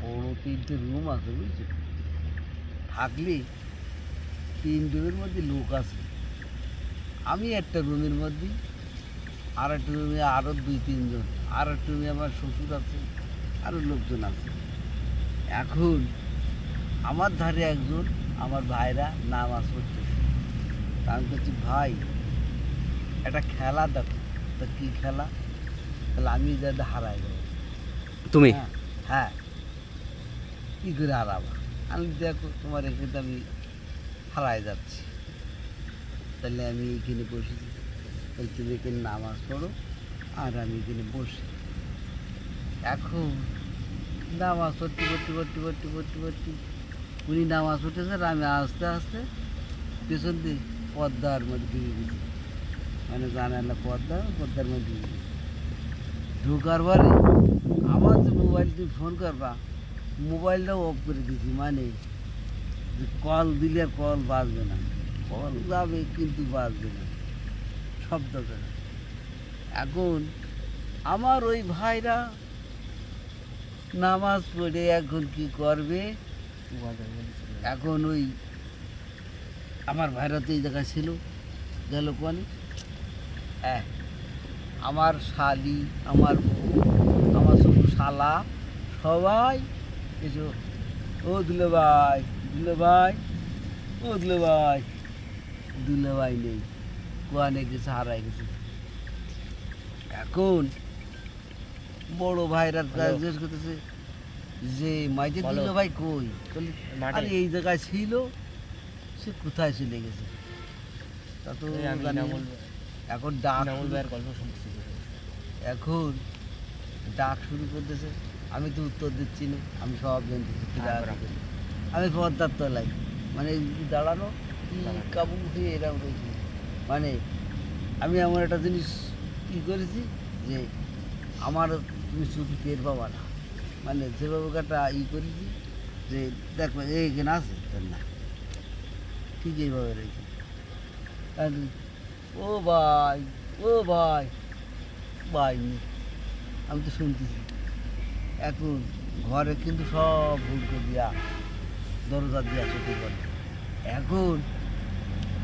বড় 3টে রুম আছে, বুঝছো? থাকলে 3 রুমের মধ্যে লোক আছে, আমি একটা রুমের মধ্যে, আর একটা রুমে আরও 2-3 জন, আর একটা রুমে আমার শ্বশুর আছে, আরও লোকজন আছে। এখন আমার ধারে একজন আমার ভাইরা নামাজ পড়তেছে। তা আমি বলছি, ভাই একটা খেলা দেখো। তা কী খেলা? তাহলে আমি যাতে হারাই যাবো। তুমি হ্যাঁ, হ্যাঁ, কী করে হারাবা? আমি দেখো তোমার এখানে আমি হারাই যাচ্ছি, তাহলে আমি এইখানে বসেছি, তাহলে তুমি এখানে নামাজ পড়ো আর আমি এখানে বসি। এখন নামাজ পড়তে উনি নামাজ পড়তেছে আর আমি আস্তে আস্তে পেছন দিয়ে পর্দার মধ্যে ঢুকে গেছি, মানে জানালা পর্দার মধ্যে ঢুকে গেছি। ঢোকার পরে আমার যে মোবাইল তুমি ফোন করবা, মোবাইলটাও অফ করে দিয়েছি, মানে যে কল দিলে আর কল বাজবে না, কল যাবে কিন্তু বাজবে না, শব্দ করে। এখন আমার ওই ভাইরা নামাজ পড়ে এখন কি করবে? এখন ওই আমার ভাইরা তো এই জায়গায় ছিল, গেল কোয়ানি, আমার শালি, আমার বউ, আমার ছোটো শালা, সবাই এসো, ও দুলে ভাই, দুলে ভাই, ও দুলে ভাই। দুলে ভাই নেই, কোয়ানে গেছে, হারাই গেছে। এখন বড় ভাইরা জিজ্ঞেস করতেছে যে মাইজের দুলে ভাই কই? আরে এই জায়গায় ছিল, সে কোথায় চলে গেছে তা তো জানি না। এখন এখন ডাক শুরু করতেছে, আমি তো উত্তর দিচ্ছি না, আমি সব জানতেছি। আমি পর্দার তলায়, মানে দাঁড়ানো কাবু হয়ে এরকম রয়েছি, মানে আমি এমন একটা জিনিস কী করেছি যে আমার তুমি শুধু টের পাবা না, মানে যেভাবে একটা করেছি যে দেখো এইখানে আছে, না ঠিক এইভাবে রয়েছে। ও ভাই, ও ভাই, ভাই আমি তো শুনতেছি। এখন ঘরে কিন্তু সব হুড়কো দিয়া, দরজা দিয়া চোখে পড়ে। এখন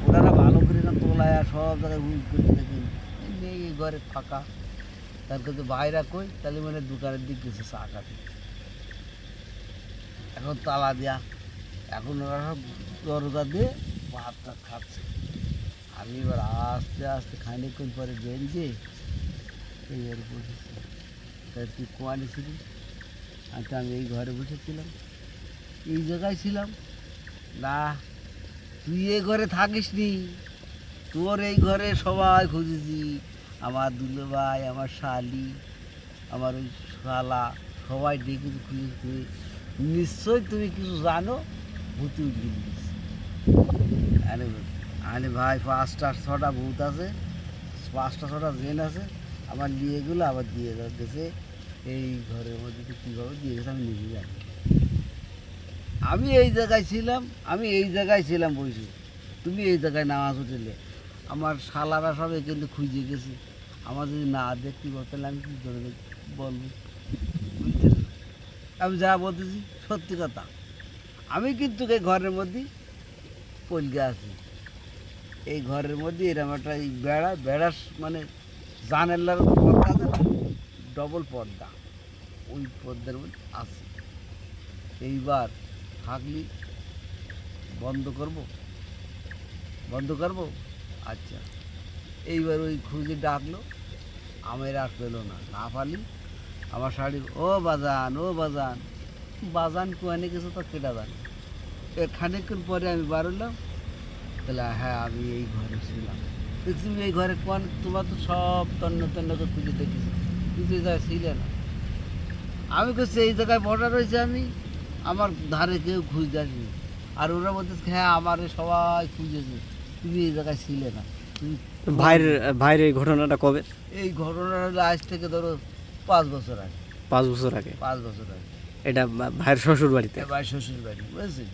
ওনারা ভালো করে না তোলায় সব জায়গায় হুড় করে দেখেন নেই, এই ঘরে ফাঁকা। তার কাছে বাইরা কই, তাহলে মানে দোকানের দিক গেছে চা খাতে। এখন তালা দেয়া, এখন ওরা সব দরজা দিয়ে ভাত টাত খাচ্ছে। আমি এবার আস্তে আস্তে খানিকক্ষণ পরে বেরিয়ে এইবার বসেছি। তাই তুই কোয়ানি ছিলি? আচ্ছা, আমি এই ঘরে বসেছিলাম, এই জায়গায় ছিলাম। না, তুই এই ঘরে থাকিস নি, তোর এই ঘরে সবাই খুঁজেছি, আমার দুলো ভাই, আমার শালি, আমার ওই শালা, সবাই ডেকেছি, খুঁজে নিশ্চয়ই তুমি কিছু জানো, ভূতি উঠে দিস। আরে আরে ভাই, 5টা 6টা ভূত আছে, 5টা 6টা জেন আছে, আমার নিয়ে গেলো, আবার দিয়ে গেছে এই ঘরের মধ্যে। তো কীভাবে দিয়ে গেছে আমি নিজে জানি। আমি এই জায়গায় ছিলাম, আমি এই জায়গায় ছিলাম বসে, তুমি এই জায়গায় নামাজ উঠেলে। আমার শালারা সব কিন্তু খুঁজে গেছে, আমার যদি না দেখতে পারো তাহলে আমি কী করে বলবো? বুঝতে পারছো? আমি যা বলতেছি সত্যি কথা। আমি কিন্তু এই ঘরের মধ্যে পলকে আছি, এই ঘরের মধ্যে এরকম একটা এই বেড়া মানে জানালার পর্দা আছে না, ডবল পর্দা, ওই পর্দার মধ্যে আছে। এইবার থাকলি বন্ধ করব, বন্ধ করবো। আচ্ছা, এইবার ওই খুঁজে ডাকলো, আমের আর পেলো না, না পালি আমার শাড়ি, ও বাজান, ও বাজান, বাজান কোয়ানে গেছে তো কেটা জানি। খানিকক্ষণ পরে আমি বাড়লাম, তাহলে হ্যাঁ আমি এই ঘরে ছিলাম। তুমি এই ঘরে কোন, তোমার তো সব তন্নকে খুঁজে দেখেছি, কিন্তু এই জায়গায় ছিলে না। আমি করছি এই জায়গায় বর্ডার রয়েছে, আমি আমার ধারে কেউ খুঁজতে আসেনি। আর ওরা বলতেছে হ্যাঁ আমার সবাই খুঁজেছে, তুমি এই জায়গায় ছিলে না। তুমি ভাইয়ের এই ঘটনাটা কবে? এই ঘটনা হলো আজ থেকে ধরো 5 বছর আগে। 5 বছর আগে? 5 বছর আগে। এটা ভাইয়ের শ্বশুর বাড়িতে? ভাই শ্বশুর বাড়ি, বুঝেছি,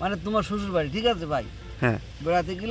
মানে তোমার শ্বশুর বাড়ি, ঠিক আছে ভাই। হ্যাঁ, বেড়াতে গেলে